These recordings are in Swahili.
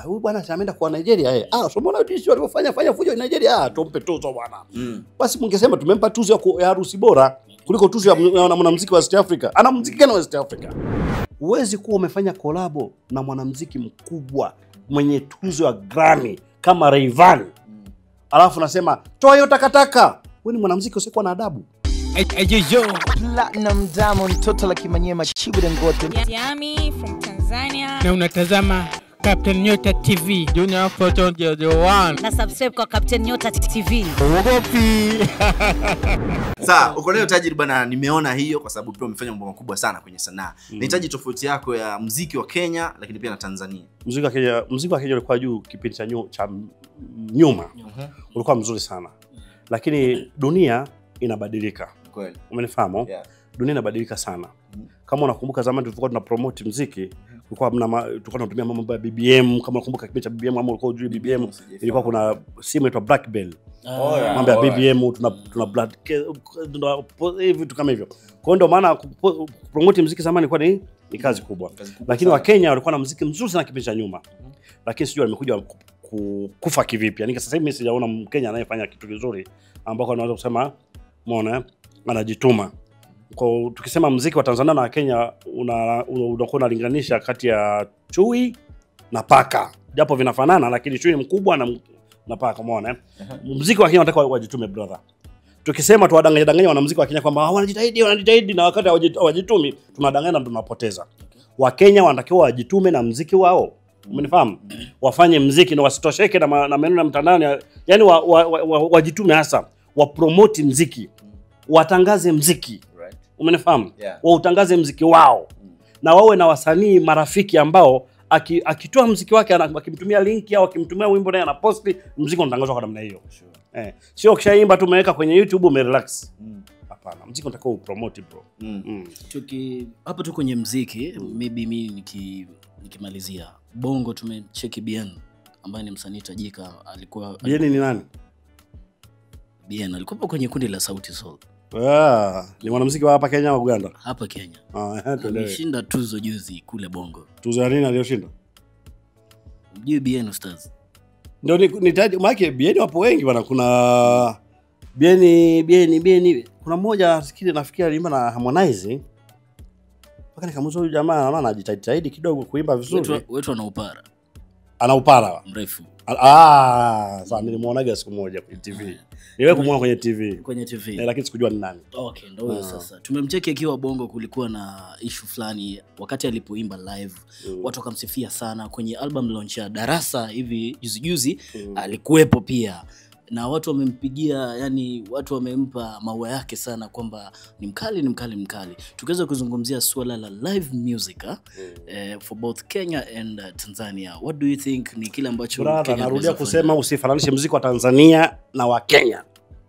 huyu bwana ameenda kwa Nigeria so mbona jinsi walivyofanya fujo Nigeria tumpe tuzo bwana. Basi mungesema tumempa tuzo ya harusi bora kuliko tuzo ya mwanamuziki wa East Africa. Ana muziki gani wa East Africa? Huwezi kuwa umefanya collabo na mwanamuziki mkubwa mwenye tuzo ya Grammy kama Rayvanny. Alafu nasema toa hiyo takataka. Wewe ni mwanamuziki usikuwa na adabu. Platinum Diamond Total la Kimanyema Chibude Ngote. Yami from Tanzania. Na unatazama Captain Nyota TV. Junior Photo the one. Na subscribe kwa Captain Nyota TV. Ugopi. Sasa uko leo tajiri bana, nimeona hiyo kwa sababu pia umefanya mambo makubwa sana kwenye sanaa. Nahitaji tofauti yako ya muziki wa Kenya lakini pia na Tanzania. Muziki wa Kenya ulikuwa juu kipindi cha nyuma. Ulikuwa mzuri sana. Lakini dunia inabadilika. Kweli. Umenifahamu? Yeah. Dunia inabadilika sana. Kama unakumbuka zamani tulikuwa tuna promote muziki, tulikuwa tunatumia mambo ya BBM. Kama unakumbuka kipindi cha BBM ama ulikuwa unajua BBM, ilikuwa kuna simu inaitwa Blackberry. Mambo ya BBM tuna blood vitu kama hivyo. Kwa hiyo ndio maana promote muziki zamani ilikuwa ni kazi kubwa. Lakini wa Kenya walikuwa na muziki mzuri sana kipindi cha nyuma. Lakini sijui amekuja kufa kivipi. Yaani sasa hivi mimi sijaona Mkenya anayefanya kitu kizuri ambako anaweza kusema umeona anajituma. Kwa tukisema muziki wa Tanzania na Kenya unakuwa unalinganisha kati ya chui na paka. Japo vinafanana lakini chui ni mkubwa na paka, umeona muziki wa Kenya unataka wajitume brother. Tukisema tuwadanganya wanamuziki wa Kenya kwamba wanajitahidi na wakati hawajitumi, tunadanganya na tunapoteza. Wa Kenya wanatakiwa wajitume na muziki wao. Umenifahamu? Wafanye muziki na wasitosheke na maneno ya mtandaoni. Yaani wajitume hasa, wapromote muziki. Watangaze muziki. Umenifahamu? Yeah. Wautangaze muziki wao. Na wawe na wasanii marafiki ambao akitoa muziki wake akimtumia link au akimtumia wimbo naye anaposti, muziki unatangazwa kwa namna hiyo. Sure. Sio kishaimba tu umeweka kwenye YouTube umerelax. Hapana, muziki unatakiwa upromote bro. Hapo tu kwenye muziki, maybe mimi nikimalizia. Bongo tumecheki Bien ambaye ni msanii tajika, alikuwa Bien ni nani? Bien alikuwa kwenye kundi la Sauti Sol. Ni mwanamuziki wa hapa Kenya au Uganda? Hapa Kenya. Alishinda tuzo juzi kule Bongo. Tuzo ya nini aliyoshinda? Mjui Bien Stars. Ndio nitaje maana Bien wapo wengi bwana, kuna Bien kuna mmoja nafikiri alimba na Harmonize. Mpaka nikamuuliza huyu jamaa anaona anajitahidi kidogo kuimba vizuri. Wetu anaupara. Anaupara mrefu. Sasa nilimuonaga siku moja kwenye TV. Niwe kumuona kwenye TV. Kwenye TV. Lakini sikujua ni nani. Okay, ndio huyo sasa. Tumemcheki akiwa Bongo, kulikuwa na issue fulani wakati alipoimba live. Watu wakamsifia sana kwenye album launch ya Darasa hivi juzi alikuwepo pia. Na watu wamempigia, yani watu wamempa maua yake sana kwamba ni mkali. Tukiweza kuzungumzia swala la live music for both Kenya and Tanzania. What do you think ni kile ambacho Kenya narudia kusema usifananishe muziki wa Tanzania na wa Kenya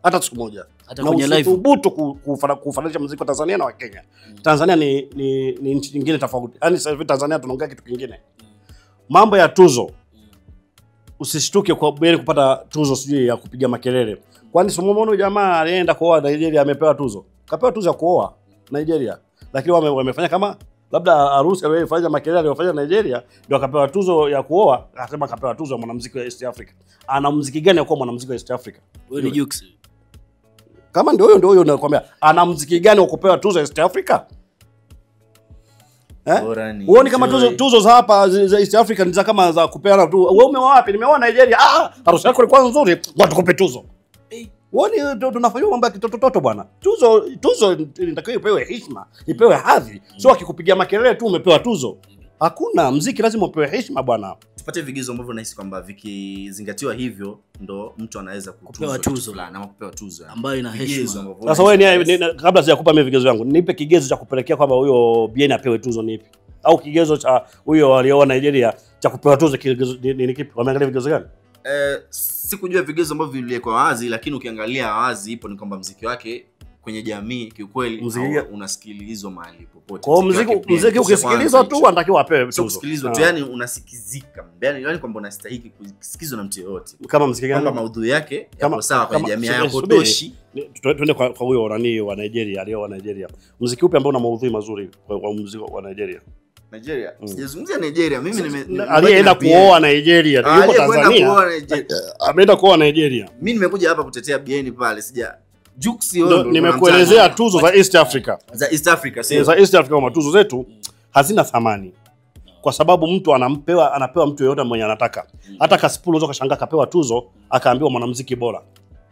hata siku moja. Hata kwenye live thubutu kufananisha muziki wa Tanzania na wa Kenya. Tanzania ni nchi nyingine tofauti. Yaani sasa hivi Tanzania tunaongea kitu kingine. Mambo ya tuzo, usishtuke kwa bere kupata tuzo sijui ya kupiga makelele. Kwani somomono jamaa alienda kuoa Nigeria amepewa tuzo. Kapewa tuzo ya kuoa Nigeria. Lakini wamefanya kama labda harusi aliyofanya makelele aliyofanya Nigeria ndio akapewa tuzo ya kuoa, akasema akapewa tuzo ya mwanamuziki wa East Africa. Ana muziki gani kwa mwanamuziki wa East Africa? Wewe ni Jux. Kama ndio huyo nakwambia, ana muziki gani wa kupewa tuzo ya East Africa? Uone kama tuzo za hapa za East Africa ni za kama za kupeana tu. Wewe umeoa wapi? Nimeoa Nigeria. Harusi yako ilikuwa nzuri, watu kupe tuzo. Uone tunafanywa mambo ya kitoto bwana. Tuzo inatakiwa ipewe heshima, ipewe hadhi. Sio akikupigia makelele tu umepewa tuzo. Hakuna, muziki lazima upewe heshima bwana. Tupate vigezo ambavyo nahisi kwamba vikizingatiwa hivyo ndo mtu anaweza kupewa tuzo fulani ama kupewa tuzo ambayo ina heshima. Sasa wewe kabla sijakupa mimi vigezo vyangu, nipe kigezo cha kupelekea kwamba huyo Bien apewe tuzo ni ipi? Au kigezo cha huyo alioa Nigeria cha kupewa tuzo kigezo ni kipi? Wameangalia vigezo gani? Sikujua vigezo ambavyo vilikuwa wazi, lakini ukiangalia wazi ipo ni kwamba muziki wake kwenye jamii kiukweli unasikilizwa mahali popote. Kwa muziki ukisikilizwa tu anatakiwa apewe tuzo. Ukisikilizwa tu yani unasikizika. Yani kwamba unastahili kusikizwa na mtu yeyote. Kama muziki gani? Kwamba maudhui yake yapo sawa kwenye jamii yako toshi. Twende kwa huyo wa Nigeria, alioa Nigeria. Muziki upi ambao una maudhui mazuri kwa muziki wa Nigeria? Nigeria. Sijazungumzia Nigeria. Mimi aliyeenda kuoa Nigeria. Yuko Tanzania. Ameenda kuoa Nigeria. Mimi nimekuja hapa kutetea BN pale. Juksi wewe. Nimekuelezea tuzo za East Africa. Za East Africa, sio. Za East Africa kama tuzo zetu hazina thamani. Kwa sababu mtu anapewa mtu yeyote mwenye anataka. Hata Kasipul unaweza kashangaa kapewa tuzo akaambiwa mwanamuziki bora.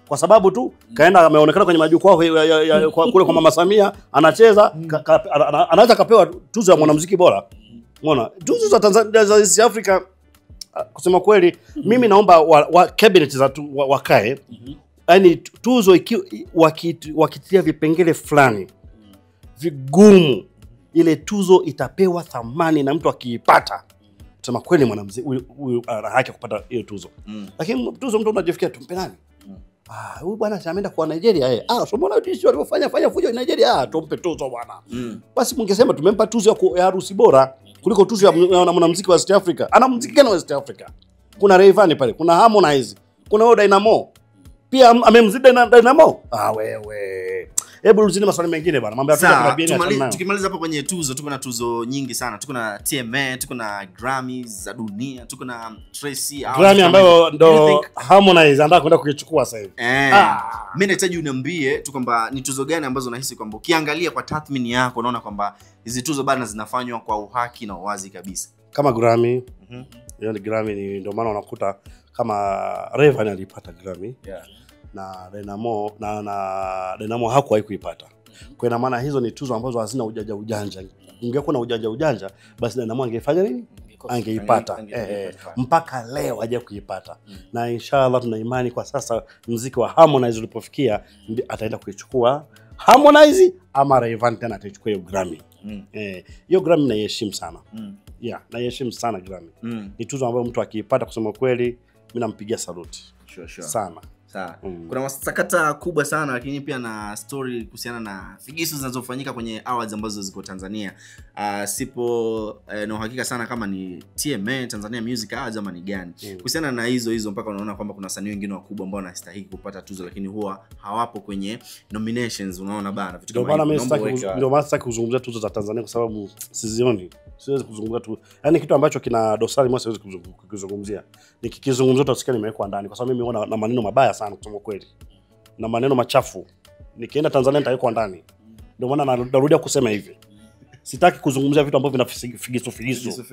Kwa sababu tu kaenda ameonekana kwenye majukwaa kule kwa Mama Samia anacheza anaweza kapewa tuzo ya mwanamuziki bora. Unaona? Tuzo za Tanzania za East Africa kusema kweli mimi naomba wa cabinet za wakae. Yaani tuzo wakitia vipengele fulani vigumu, ile tuzo itapewa thamani na mtu akiipata kusema kweli mwanamuziki huyu ana haki kupata hiyo tuzo. Lakini tuzo mtu unajifikia tumpe nani? Huyu bwana ameenda kwa Nigeria so mbona DC walifanya fujo Nigeria tumpe tuzo bwana. Basi mungesema tumempa tuzo ya harusi bora kuliko tuzo ya mwanamuziki wa East Africa. Ana muziki gani wa East Africa? Kuna Rayvanny pale, kuna Harmonize, kuna huyo Dynamo. Pia amemzidi Dynamo. Wewe. Hebu rudini maswali mengine bwana. Mambo ya tukimaliza hapa kwenye tuzo, tuko na tuzo nyingi sana. Tuko na TMA, tuko na Grammys za dunia, tuko na Tracy Grammy ambayo ndo Harmonize anataka kwenda kuichukua sasa hivi. Mimi nahitaji uniambie tu kwamba ni tuzo gani ambazo unahisi kwamba ukiangalia kwa tathmini yako unaona kwamba hizi tuzo bado zinafanywa kwa uhaki na uwazi kabisa. Kama Grammy. Yaani Grammy ni ndio maana unakuta kama Rayvanny alipata Grammy. Na Dynamo hakuwahi kuipata. Kwa ina maana hizo ni tuzo ambazo hazina ujanja. Ungekuwa na ujanja basi Dynamo angefanya nini? Angeipata. Mpaka leo haja kuipata. Na inshallah tuna imani kwa sasa muziki wa Harmonize ulipofikia ataenda kuichukua Harmonize ama Rayvanny tena atachukua hiyo Grammy. Hiyo Grammy naiheshimu sana. Naiheshimu sana Grammy. Ni tuzo ambayo mtu akiipata kusema kweli mimi nampigia salute. Sure. Sana. Kuna masakata kubwa sana lakini pia na story kuhusiana na figisu zinazofanyika kwenye awards ambazo ziko Tanzania. Sipo na uhakika sana kama ni TMA Tanzania Music Awards ama ni gani. Kuhusiana na hizo mpaka unaona kwamba kuna wasanii wengine wakubwa ambao wanastahili kupata tuzo lakini huwa hawapo kwenye nominations, unaona bana vitu kama hivyo. Ndio maana sitaki kuzungumzia tuzo za Tanzania kwa sababu sizioni. Siwezi kuzungumzia tu. Yaani kitu ambacho kina dosari mimi siwezi kuzungumzia. Nikikizungumzia utasikia nimewekwa ndani kwa sababu mimi naona na maneno mabaya sana kusema kweli. Na maneno machafu. Nikienda Tanzania nitawekwa ndani. Ndio maana narudia kusema hivi. Sitaki kuzungumzia vitu ambavyo vina figisu.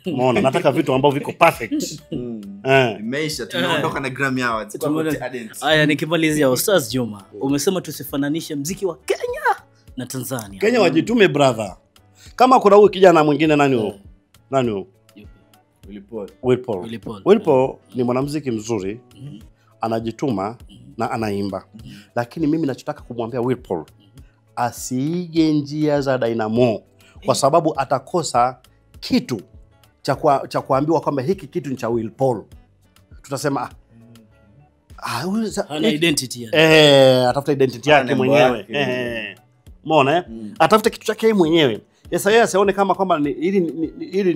Umeona, nataka vitu ambavyo viko perfect. Imeisha tunaondoka na Grammy Awards. Haya nikimalizia Ustaz Juma, umesema tusifananishe muziki wa Kenya na Tanzania. Kenya wajitume brother. Kama kuna huyu kijana mwingine nani huyo? Nani huyo? Wilpaul ni mwanamuziki mzuri. Anajituma na anaimba. Lakini mimi nachotaka kumwambia Wilpaul asiige njia za Dynamo kwa sababu atakosa kitu cha kuambiwa kwamba hiki kitu ni cha Wilpaul. Tutasema ana identity atafuta identity yake mwenyewe. Umeona atafuta kitu chake mwenyewe. Yeye asione kama kwamba ili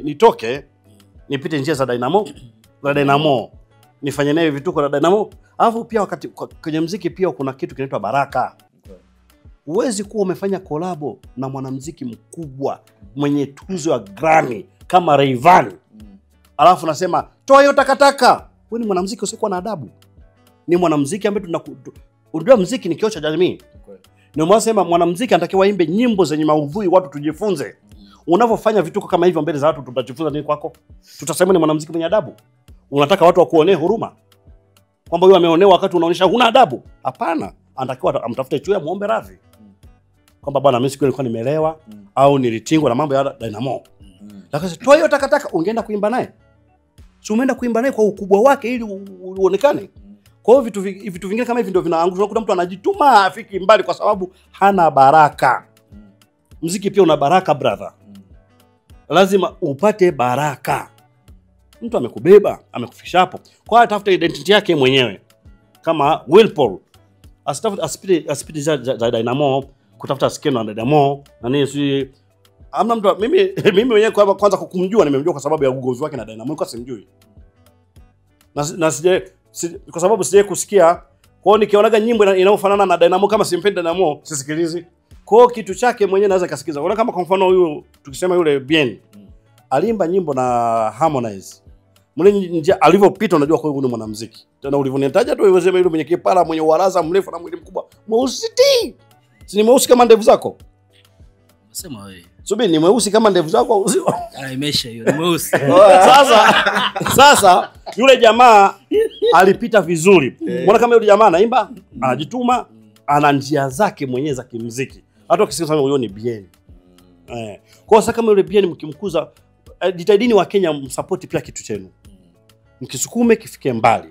nitoke nipite njia za Dynamo. Nifanye naye vituko na Dynamo. Alafu pia wakati kwenye muziki pia kuna kitu kinaitwa baraka. Huwezi kuwa umefanya kolabo na mwanamuziki mkubwa mwenye tuzo ya Grammy kama Rayvanny. Alafu nasema toa hiyo takataka. Wewe ni mwanamuziki usikuwa na adabu. Ni mwanamuziki ambaye unajua muziki ni kioo cha jamii. Ndio mwasema mwanamuziki anatakiwa aimbe nyimbo zenye maudhui watu tujifunze. Unapofanya vituko kama hivyo mbele za watu tutajifunza nini kwako? Tutasema ni mwanamuziki mwenye adabu. Unataka watu wakuonee huruma? Kwamba wewe ameonewa wakati unaonyesha huna adabu? Hapana. Anatakiwa amtafute chuo muombe radhi. Kwamba bwana mimi siku nilikuwa nimelewa au nilitingwa na mambo ya Dynamo. Lakini toa hiyo takataka ungeenda kuimba naye. Si umeenda kuimba naye kwa ukubwa wake ili uonekane. Kwa hiyo vitu vingine kama hivi ndio vinaangusha. Kuna mtu anajituma afiki mbali kwa sababu hana baraka. Muziki pia una baraka brother. Lazima upate baraka. Mtu amekubeba, amekufikisha hapo. Kwa hiyo tafuta identity yake mwenyewe. Kama Wilpaul asipite za Dynamo kutafuta skeno na Dynamo na nini si amna mtu mimi mwenyewe kwanza kumjua nimemjua kwa sababu ya ugozi wake na Dynamo kwa simjui. Na kwa sababu sije kusikia. Kwa hiyo nikionaga nyimbo inayofanana na Dynamo kama simpendi Dynamo sisikilizi. Kwa kitu chake mwenyewe naweza kasikiza. Unaona kama kwa mfano huyu tukisema yule Bien aliimba nyimbo na Harmonize. Mwenye njia alivyopita unajua kwa huyu ni mwanamuziki. Tena ulivyonitaja tu wewe sema yule mwenye kipara mwenye waraza mrefu na mwili mkubwa. Mweusi. Si ni mweusi kama ndevu zako? Sema wewe. Subiri ni mweusi kama ndevu zako? Imesha hiyo. Ni mweusi. Sasa yule jamaa alipita vizuri. Unaona kama yule jamaa anaimba, anajituma, ana njia zake mwenyewe za kimuziki. Hata ukisikia huyo ni Bien. Kwa sababu kama yule Bien mkimkuza, jitahidini wa Kenya msupport pia kitu chenu. Mkisukume kifike mbali.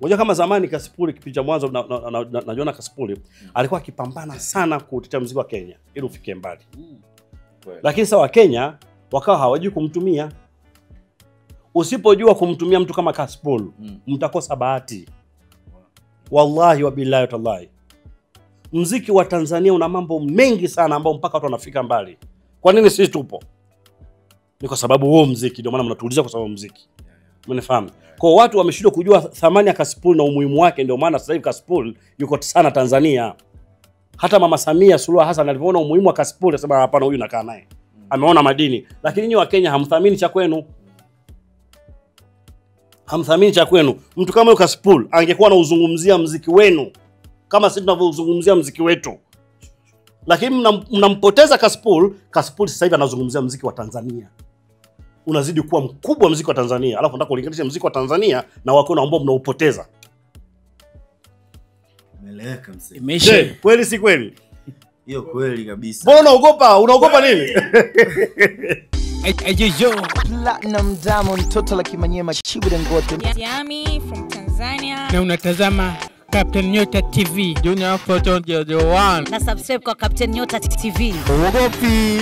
Unajua kama zamani Kasipuli kipindi cha mwanzo najiona Kasipuli alikuwa akipambana sana kutetea muziki wa Kenya ili ufike mbali. Lakini sasa wa Kenya wakawa hawajui kumtumia. Usipojua kumtumia mtu kama Kasipuli, mtakosa bahati. Wallahi wa billahi tallahi. Muziki wa Tanzania una mambo mengi sana ambao mpaka watu wanafika mbali. Kwa nini sisi tupo? Ni kwa sababu huo muziki, ndio maana mnatuuliza kwa sababu muziki. Mnafahamu? Kwa watu wameshindwa kujua thamani ya Kasipuli na umuhimu wake, ndio maana sasa hivi Kasipuli yuko sana Tanzania. Hata Mama Samia Suluhu Hassan alipoona umuhimu wa Kasipuli akasema hapana, huyu nakaa naye. Ameona madini. Lakini nyinyi wa Kenya hamthamini cha kwenu. Hamthamini cha kwenu. Mtu kama Kasipuli angekuwa anauzungumzia muziki wenu kama sisi tunavyozungumzia muziki wetu. Lakini mnampoteza Kasipuli. Kasipuli sasa hivi anazungumzia muziki wa Tanzania. Unazidi kuwa mkubwa muziki wa Tanzania. Alafu nataka ulinganishe muziki wa Tanzania na wako ambao mnaupoteza. Umeeleweka mzee. Imesha. Kweli si kweli? Hiyo kweli kabisa. Mbona unaogopa? Unaogopa nini? Ayo. Platinum Diamond, Toto la Kimanyema, Chibu Dangote. Yami from Tanzania. Na unatazama Captain Nyota TV. Junior Photon the one. Na subscribe kwa Captain Nyota TV. Uogopi.